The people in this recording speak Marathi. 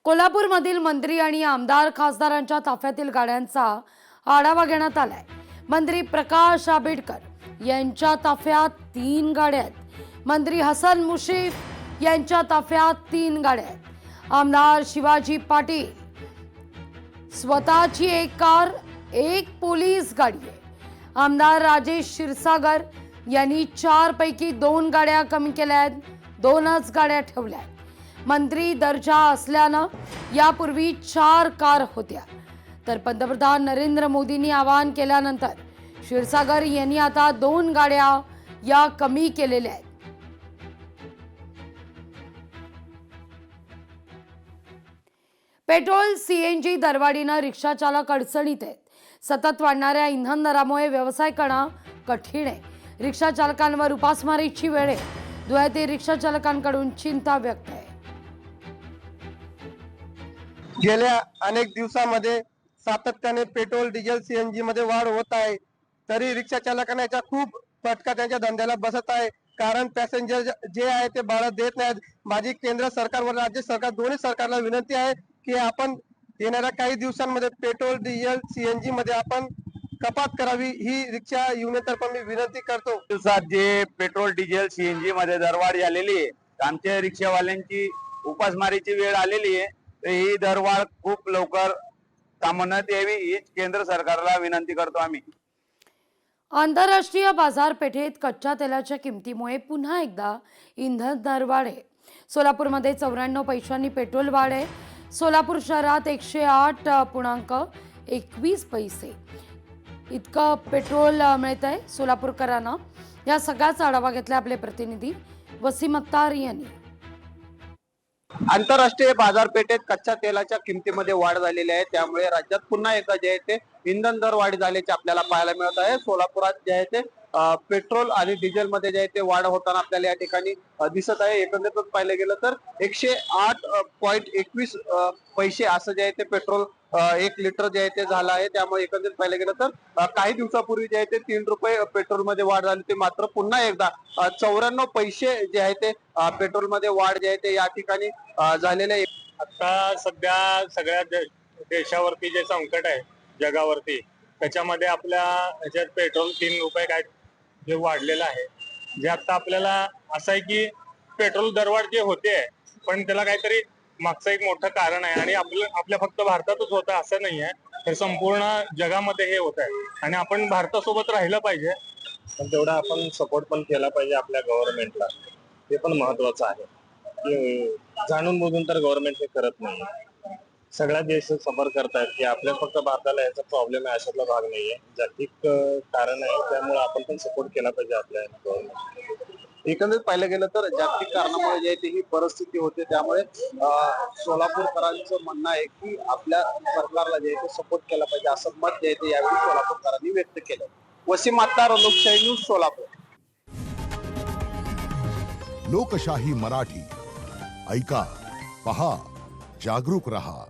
कोल्हापूरमधील मंत्री आणि आमदार खासदारांच्या ताफ्यातील गाड्यांचा आढावा घेण्यात आलाय। मंत्री प्रकाश आंबेडकर यांच्या ताफ्यात 3 गाड्या आहेत। मंत्री हसन मुश्रीफ यांच्या ताफ्यात 3 गाड्या आहेत। आमदार शिवाजी पाटील स्वतःची एक कार, एक पोलीस गाडी आहे। आमदार राजेश क्षीरसागर यांनी 4 पैकी 2 गाड्या कमी केल्या आहेत, 2च गाड्या ठेवल्या आहेत। मंत्री दर्जा असल्यानं यापूर्वी 4 कार होत्या, तर पंतप्रधान नरेंद्र मोदींनी आवाहन केल्यानंतर क्षीरसागर यांनी आता 2 गाड्या या कमी केलेल्या आहेत। पेट्रोल सीएनजी दरवाढीनं रिक्षा चालक अडचणीत आहेत। सतत वाढणाऱ्या इंधन दरामुळे व्यवसाय करणं कठीण आहे। रिक्षा चालकांवर उपासमारीची वेळ आहे। धुळ्यातील रिक्षा चालकांकडून चिंता व्यक्त आहे। गेल्या अनेक दिवसांमध्ये सातत्याने पेट्रोल डिझेल सीएनजी मध्ये वाढ होत आहे, तरी रिक्षा चालकांना याचा खूप फटका त्यांच्या धंद्याला बसत आहे। कारण पॅसेंजर जे आहे ते भाडं देत नाहीत। माझी केंद्र सरकार व राज्य सरकार दोन्ही सरकारला विनंती आहे की आपण येणाऱ्या काही दिवसांमध्ये पेट्रोल डिझेल सीएनजी मध्ये आपण कपात करावी, ही रिक्षा युनियनतर्फे मी विनंती करतो। दिवसात जे पेट्रोल डिझेल सीएनजी मध्ये दरवाढ झालेली आहे, आमच्या रिक्षावाल्यांची उपासमारीची वेळ आलेली आहे। ही दरवाढ खूप लवकर थांबवण्यात यावी हीच केंद्र सरकारला विनंती करतो आम्ही। आंतरराष्ट्रीय बाजारपेठेत कच्च्या तेलाच्या किमतीमुळे पुन्हा एकदा इंधन दरवाढ आहे। सोलापूरमध्ये 94 पैशांनी पेट्रोल वाढ आहे। सोलापूर शहरात 108.21 पैसे इतकं पेट्रोल मिळत आहे सोलापूरकरांना। या सगळ्याचा आढावा घेतला आपले प्रतिनिधी वसीम अख्तर यांनी। आंतरराष्ट्रीय बाजारपेठेत कच्च्या तेलाच्या किमतीमध्ये वाढ झालेली आहे, त्यामुळे राज्यात पुन्हा एकदा जे आहे ते इंधन दर वाढ झाल्याचे आपल्याला पाहायला मिळत आहे। सोलापुरात जे आहे ते पेट्रोल आणि डिझेल मध्ये जे आहे ते वाढ होताना आपल्याला या ठिकाणी दिसत आहे। एकंदरीत पाहिलं गेलं तर 108.21 पैसे असं जे आहे ते पेट्रोल 1 लिटर जे आहे ते झालं आहे। त्यामुळे एकंदरीत पाहिलं गेलं तर काही दिवसापूर्वी जे आहे ते 3 रुपये पेट्रोल मध्ये वाढ झाली, ते मात्र पुन्हा एकदा 94 पैसे जे आहे ते पेट्रोल मध्ये वाढ जे आहे ते या ठिकाणी झालेले आहे। आता सध्या सगळ्या देशावरती जे संकट आहे जगावरती, त्याच्यामध्ये आपल्या ह्याच्यात पेट्रोल 3 रुपये काय जे वाढलेलं आहे, जे आता आपल्याला असं आहे की पेट्रोल दरवाढ जे होते पण त्याला काहीतरी मागचं एक मोठं कारण आहे आणि आपल्या फक्त भारतातच होतं असं नाही आहे, तर संपूर्ण जगामध्ये हे होत आहे आणि आपण भारतासोबत राहिलं पाहिजे। पण तेवढा आपण सपोर्ट पण केला पाहिजे आपल्या गव्हर्नमेंटला, ते पण महत्वाचं आहे। जाणून बुजून तर गव्हर्नमेंट हे करत नाही, सगळ्या देश सफर करतायत की आपल्या फक्त भारताला याचा प्रॉब्लेम आहे अशातला भाग नाहीये, जागतिक कारण आहे, त्यामुळे आपण पण सपोर्ट केला पाहिजे आपल्या गव्हर्नमेंट। एकंदरीत पाहिलं गेलं तर जागतिक कारणामुळे जे आहे ते ही परिस्थिती होते, त्यामुळे सोलापूरकरांचं म्हणणं आहे की आपल्या सरकारला जे आहे ते सपोर्ट केला पाहिजे, असं मत जे आहे ते यावेळी सोलापूरकरांनी व्यक्त केलं। वसीम अख्तर, लोकशाही न्यूज, सोलापूर। लोकशाही मराठी ऐका, पहा, जागरूक रहा।